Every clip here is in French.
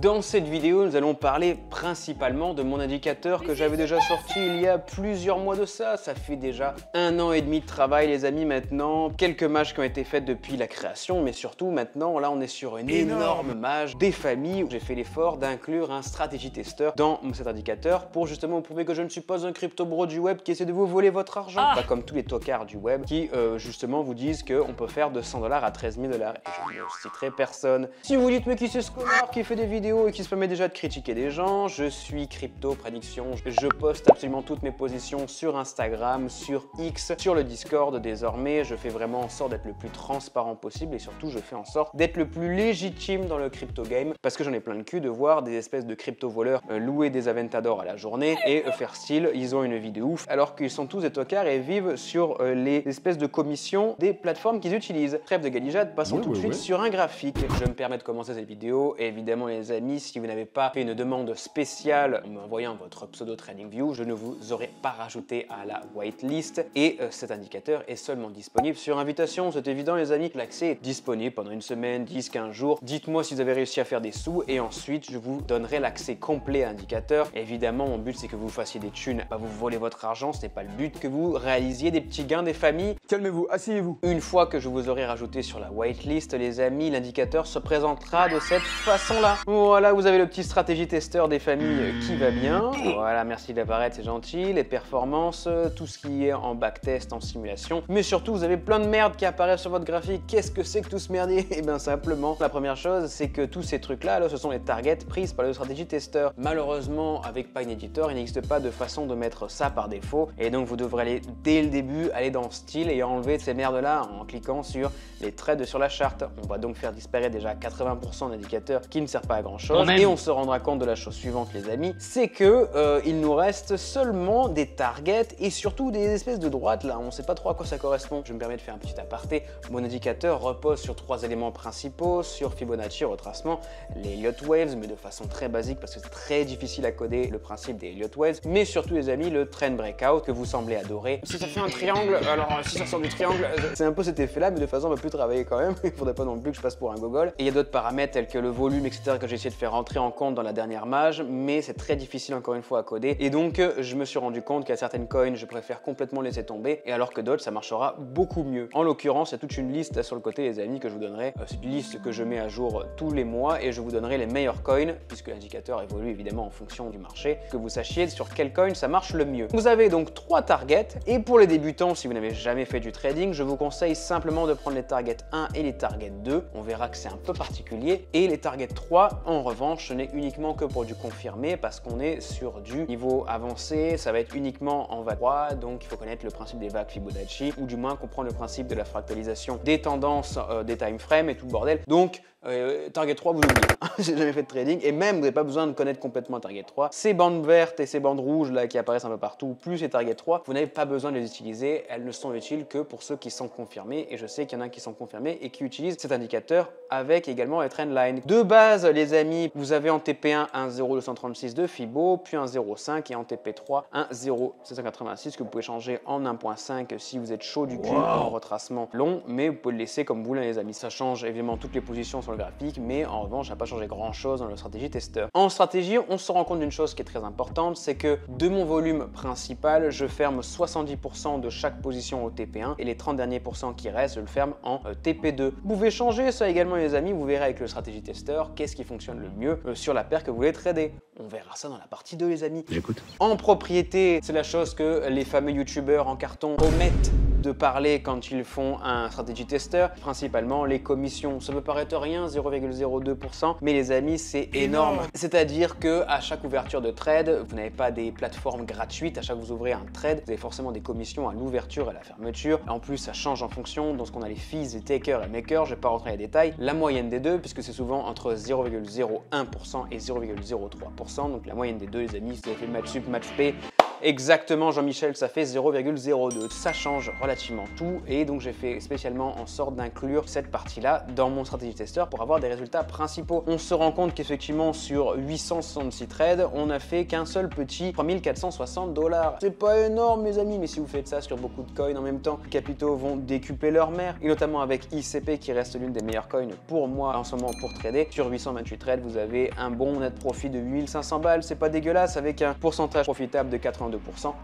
Dans cette vidéo, nous allons parler principalement de mon indicateur que j'avais déjà sorti il y a plusieurs mois de ça. Ça fait déjà 1 an et demi de travail les amis maintenant. Quelques mages qui ont été faites depuis la création, mais surtout maintenant, là on est sur une énorme mage des familles. J'ai fait l'effort d'inclure un stratégie testeur dans cet indicateur pour justement vous prouver que je ne suis pas un crypto bro du web qui essaie de vous voler votre argent. Pas comme tous les tocards du web qui justement vous disent qu'on peut faire de 100 $ à 13 000 $. Et je ne citerai personne. Si vous dites mais qui c'est ce connard qui fait des vidéos et qui se permet déjà de critiquer des gens, je suis Crypto Prédiction. Je poste absolument toutes mes positions sur Instagram, sur X, sur le Discord désormais. Je fais vraiment en sorte d'être le plus transparent possible et surtout je fais en sorte d'être le plus légitime dans le crypto game parce que j'en ai plein le cul de voir des espèces de crypto voleurs louer des Aventador à la journée et faire style, ils ont une vie de ouf alors qu'ils sont tous des tocards et vivent sur les espèces de commissions des plateformes qu'ils utilisent. Trêve de galijade, passons tout de suite sur un graphique. Je me permets de commencer cette vidéo et évidemment les amis, si vous n'avez pas fait une demande spéciale en m'envoyant votre pseudo TradingView, je ne vous aurais pas rajouté à la whitelist et cet indicateur est seulement disponible sur invitation. C'est évident les amis, l'accès est disponible pendant une semaine, 10-15 jours. Dites-moi si vous avez réussi à faire des sous et ensuite je vous donnerai l'accès complet à l'indicateur. Évidemment mon but c'est que vous fassiez des thunes, pas vous voler votre argent, ce n'est pas le but, que vous réalisiez des petits gains des familles. Calmez-vous, asseyez-vous. Une fois que je vous aurai rajouté sur la whitelist les amis, l'indicateur se présentera de cette façon-là. Voilà, vous avez le petit stratégie testeur des familles qui va bien. Voilà, merci d'apparaître, c'est gentil. Les performances, tout ce qui est en backtest, en simulation. Mais surtout, vous avez plein de merde qui apparaît sur votre graphique. Qu'est-ce que c'est que tout ce merdier? Et bien simplement, la première chose, c'est que tous ces trucs-là, là, ce sont les targets prises par le stratégie testeur. Malheureusement, avec Pine Editor, il n'existe pas de façon de mettre ça par défaut. Et donc, vous devrez aller, dès le début, aller dans Style et enlever ces merdes-là en cliquant sur les trades sur la charte. On va donc faire disparaître déjà 80% d'indicateurs qui ne servent pas à grand-chose. Et on se rendra compte de la chose suivante les amis, c'est que il nous reste seulement des targets et surtout des espèces de droites là, on ne sait pas trop à quoi ça correspond. Je me permets de faire un petit aparté, mon indicateur repose sur 3 éléments principaux, sur Fibonacci, retracement, les Elliott Waves, mais de façon très basique parce que c'est très difficile à coder le principe des Elliott Waves, mais surtout les amis, le Trend Breakout que vous semblez adorer. Si ça fait un triangle, alors si ça sort du triangle, c'est un peu cet effet là, mais de façon on va plus travailler quand même, il faudrait pas non plus que je passe pour un gogol. Et il y a d'autres paramètres tels que le volume, etc. que j'ai essayé de faire rentrer en compte dans la dernière mage, mais c'est très difficile encore une fois à coder et donc je me suis rendu compte qu'à certaines coins je préfère complètement laisser tomber et alors que d'autres ça marchera beaucoup mieux. En l'occurrence il y a toute une liste sur le côté les amis que je vous donnerai, c'est une liste que je mets à jour tous les mois et je vous donnerai les meilleurs coins puisque l'indicateur évolue évidemment en fonction du marché, que vous sachiez sur quel coin ça marche le mieux. Vous avez donc 3 targets et pour les débutants si vous n'avez jamais fait du trading je vous conseille simplement de prendre les targets 1 et les targets 2, on verra que c'est un peu particulier et les targets 3 en revanche ce n'est uniquement que pour du confirmé parce qu'on est sur du niveau avancé, ça va être uniquement en vague 3, donc il faut connaître le principe des vagues Fibonacci ou du moins comprendre le principe de la fractalisation des tendances, des time frames et tout le bordel. Donc target 3 vous oubliez, j'ai jamais fait de trading et même vous n'avez pas besoin de connaître complètement target 3. Ces bandes vertes et ces bandes rouges là qui apparaissent un peu partout, plus les target 3, vous n'avez pas besoin de les utiliser, elles ne sont utiles que pour ceux qui sont confirmés et je sais qu'il y en a qui sont confirmés et qui utilisent cet indicateur avec également les trendlines. De base les amis, vous avez en TP1 un 0,236 de Fibo, puis un 0,5 et en TP3 un 0,786 que vous pouvez changer en 1,5 si vous êtes chaud du cul en retracement long, mais vous pouvez le laisser comme vous voulez les amis. Ça change évidemment toutes les positions sur le graphique, mais en revanche, ça n'a pas changé grand chose dans le stratégie testeur. En stratégie, on se rend compte d'une chose qui est très importante, c'est que de mon volume principal, je ferme 70% de chaque position au TP1 et les 30 derniers pourcents qui restent, je le ferme en TP2. Vous pouvez changer ça également les amis, vous verrez avec le stratégie testeur qu'est-ce qui fonctionne le mieux sur la paire que vous voulez trader. On verra ça dans la partie 2 les amis. J'écoute. En propriété, c'est la chose que les fameux youtubeurs en carton omettent de parler quand ils font un stratégie testeur, principalement les commissions. Ça peut paraître rien, 0,02%, mais les amis, c'est énorme. C'est-à-dire que à chaque ouverture de trade, vous n'avez pas des plateformes gratuites. À chaque fois que vous ouvrez un trade, vous avez forcément des commissions à l'ouverture et à la fermeture. En plus, ça change en fonction de ce qu'on a les fees, les takers et makers. Je vais pas rentrer dans les détails. La moyenne des deux, puisque c'est souvent entre 0,01% et 0,03%. Donc la moyenne des deux, les amis, si vous avez fait maths sup, maths p, Exactement Jean-Michel, ça fait 0,02. Ça change relativement tout et donc j'ai fait spécialement en sorte d'inclure cette partie-là dans mon stratégie testeur pour avoir des résultats principaux. On se rend compte qu'effectivement sur 866 trades, on a fait qu'un seul petit 3460 $. C'est pas énorme mes amis, mais si vous faites ça sur beaucoup de coins en même temps, les capitaux vont décupler leur mère, et notamment avec ICP qui reste l'une des meilleures coins pour moi en ce moment pour trader. Sur 828 trades, vous avez un bon net profit de 8500 balles, c'est pas dégueulasse avec un pourcentage profitable de 82%.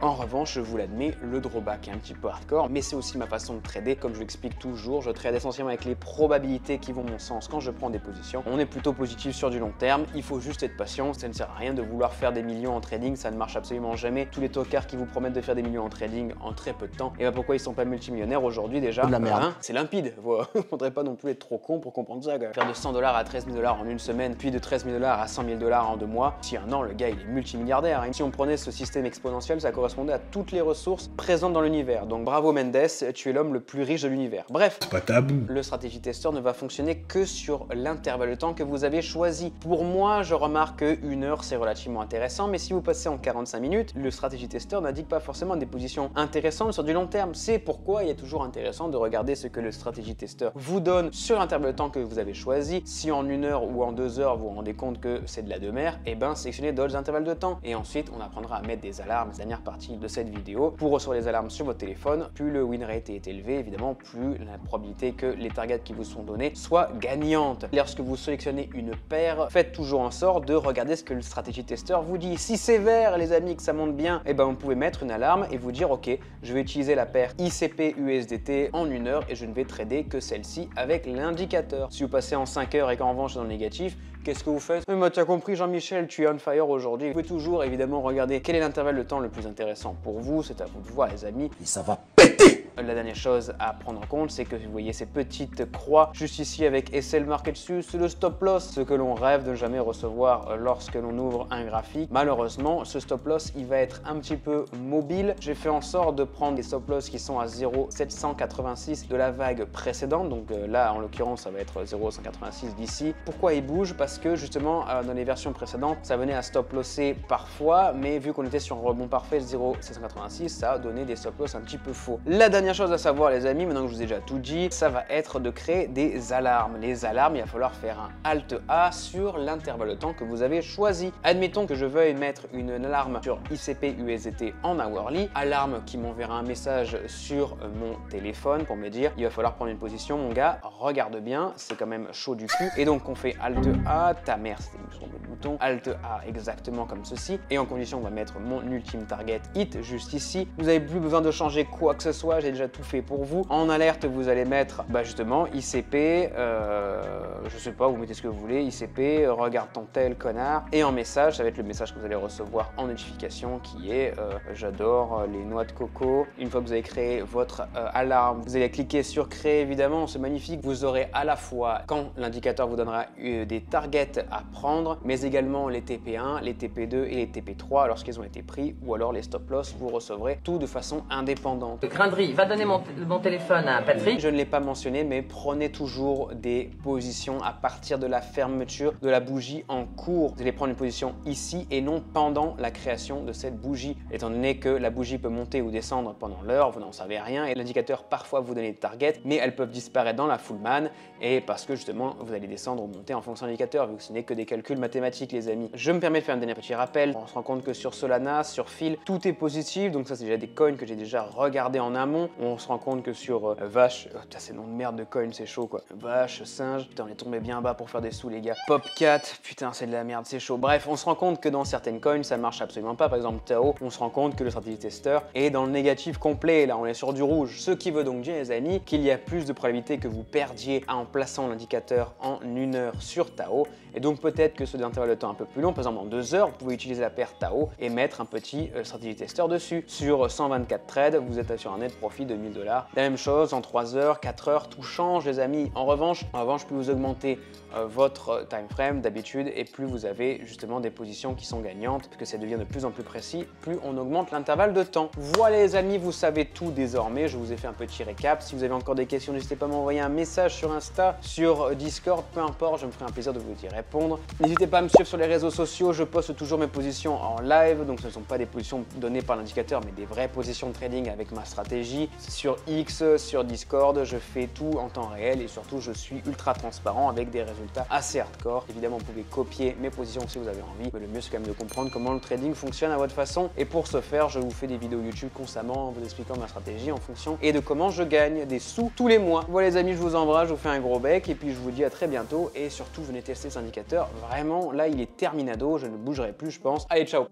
En revanche, je vous l'admets, le drawback est un petit peu hardcore, mais c'est aussi ma façon de trader. Comme je l'explique toujours, je trade essentiellement avec les probabilités qui vont mon sens quand je prends des positions. On est plutôt positif sur du long terme, il faut juste être patient, ça ne sert à rien de vouloir faire des millions en trading, ça ne marche absolument jamais. Tous les tocards qui vous promettent de faire des millions en trading en très peu de temps, et bah pourquoi ils sont pas multimillionnaires aujourd'hui déjà? De la merde. Hein, c'est limpide, voilà. Faudrait pas non plus être trop con pour comprendre ça. Faire de 100 $ à 13 000 $ en une semaine, puis de 13 000 $ à 100 000 $ en 2 mois, si un an le gars il est multimilliardaire. Si on prenait ce système exponentiel, ça correspondait à toutes les ressources présentes dans l'univers. Donc bravo Mendes, tu es l'homme le plus riche de l'univers. Bref, C'est pas tabou. le stratégie testeur ne va fonctionner que sur l'intervalle de temps que vous avez choisi. Pour moi, je remarque que 1 heure c'est relativement intéressant, mais si vous passez en 45 minutes, le stratégie testeur n'indique pas forcément des positions intéressantes sur du long terme. C'est pourquoi il est toujours intéressant de regarder ce que le stratégie testeur vous donne sur l'intervalle de temps que vous avez choisi. Si en 1 heure ou en 2 heures vous vous rendez compte que c'est de la demeure, et ben sélectionnez d'autres intervalles de temps. Et ensuite, on apprendra à mettre des alarmes, dernière partie de cette vidéo, pour recevoir les alarmes sur votre téléphone. Plus le win rate est élevé, évidemment, plus la probabilité que les targets qui vous sont donnés soient gagnantes. Lorsque vous sélectionnez une paire, faites toujours en sorte de regarder ce que le stratégie testeur vous dit. Si c'est vert, les amis, que ça monte bien, et ben vous pouvez mettre une alarme et vous dire ok, je vais utiliser la paire ICP USDT en 1 heure et je ne vais trader que celle-ci avec l'indicateur. Si vous passez en 5 heures et qu'en revanche c'est dans le négatif, qu'est-ce que vous faites? Mais bah, tu as compris Jean-Michel, tu es on fire aujourd'hui. Vous pouvez toujours évidemment regarder quel est l'intervalle de temps le plus intéressant pour vous, c'est à vous de voir les amis. Et ça va péter. La dernière chose à prendre en compte, c'est que vous voyez ces petites croix juste ici avec SL marqué dessus, c'est le stop loss, ce que l'on rêve de jamais recevoir lorsque l'on ouvre un graphique. Malheureusement, ce stop loss, il va être un petit peu mobile. J'ai fait en sorte de prendre des stop loss qui sont à 0,786 de la vague précédente. Donc là, en l'occurrence, ça va être 0,186 d'ici. Pourquoi il bouge? Parce que justement, dans les versions précédentes, ça venait à stop losser parfois, mais vu qu'on était sur un rebond parfait 0,786, ça a donné des stop loss un petit peu faux. La dernière chose à savoir les amis, maintenant que je vous ai déjà tout dit, ça va être de créer des alarmes. Les alarmes, il va falloir faire un Alt A sur l'intervalle de temps que vous avez choisi. Admettons que je veuille mettre une alarme sur ICP USDT en hourly, alarme qui m'enverra un message sur mon téléphone pour me dire il va falloir prendre une position mon gars, regarde bien, c'est quand même chaud du cul. Et donc on fait Alt A, ta mère c'était sur le bouton, Alt A exactement comme ceci, et en condition on va mettre mon ultime target hit juste ici. Vous n'avez plus besoin de changer quoi que ce soit, j'ai déjà tout fait pour vous. En alerte, vous allez mettre justement ICP, je sais pas, vous mettez ce que vous voulez, ICP, regarde ton tel connard. Et en message, ça va être le message que vous allez recevoir en notification qui est j'adore les noix de coco. Une fois que vous avez créé votre alarme, vous allez cliquer sur créer évidemment, c'est magnifique. Vous aurez à la fois quand l'indicateur vous donnera des targets à prendre, mais également les TP1, les TP2 et les TP3 lorsqu'ils ont été pris, ou alors les stop loss, vous recevrez tout de façon indépendante. Craindry, va donner mon téléphone à Patrick. Je ne l'ai pas mentionné, mais prenez toujours des positions à partir de la fermeture de la bougie en cours. Vous allez prendre une position ici et non pendant la création de cette bougie. Étant donné que la bougie peut monter ou descendre pendant l'heure, vous n'en savez rien et l'indicateur parfois vous donne des targets, mais elles peuvent disparaître dans la full man et parce que justement vous allez descendre ou monter en fonction de l'indicateur vu que ce n'est que des calculs mathématiques les amis. Je me permets de faire un dernier petit rappel. On se rend compte que sur Solana, sur Phil, tout est positif, donc ça c'est déjà des coins que j'ai déjà regardé en amont. On se rend compte que sur Vache, putain c'est le nom de merde de coin, c'est chaud quoi. Vache, singe, putain on est tombé bien bas pour faire des sous les gars. Popcat, putain c'est de la merde, c'est chaud. Bref, on se rend compte que dans certaines coins ça marche absolument pas. Par exemple Tao, on se rend compte que le stratégie testeur est dans le négatif complet. Là on est sur du rouge, ce qui veut donc dire les amis qu'il y a plus de probabilité que vous perdiez en plaçant l'indicateur en 1 heure sur Tao. Et donc peut-être que sur des intervalles de temps un peu plus long, par exemple en 2 heures, vous pouvez utiliser la paire Tao et mettre un petit stratégie testeur dessus. Sur 124 trades, vous êtes sur un net profit profit de 1000 $. La même chose en 3 heures, 4 heures, tout change les amis. En revanche, plus vous augmentez votre time frame d'habitude et plus vous avez justement des positions qui sont gagnantes, puisque ça devient de plus en plus précis, plus on augmente l'intervalle de temps. Voilà les amis, vous savez tout désormais, je vous ai fait un petit récap. Si vous avez encore des questions, n'hésitez pas à m'envoyer un message sur Insta, sur Discord, peu importe, je me ferai un plaisir de vous y répondre. N'hésitez pas à me suivre sur les réseaux sociaux, je poste toujours mes positions en live, donc ce ne sont pas des positions données par l'indicateur, mais des vraies positions de trading avec ma stratégie. Sur X, sur Discord, je fais tout en temps réel et surtout je suis ultra transparent avec des résultats assez hardcore. Évidemment, vous pouvez copier mes positions si vous avez envie, mais le mieux c'est quand même de comprendre comment le trading fonctionne à votre façon. Et pour ce faire, je vous fais des vidéos YouTube constamment en vous expliquant ma stratégie en fonction et de comment je gagne des sous tous les mois. Voilà les amis, je vous embrasse, je vous fais un gros bec et puis je vous dis à très bientôt et surtout venez tester cet indicateur. Vraiment, là il est terminado, je ne bougerai plus je pense. Allez, ciao!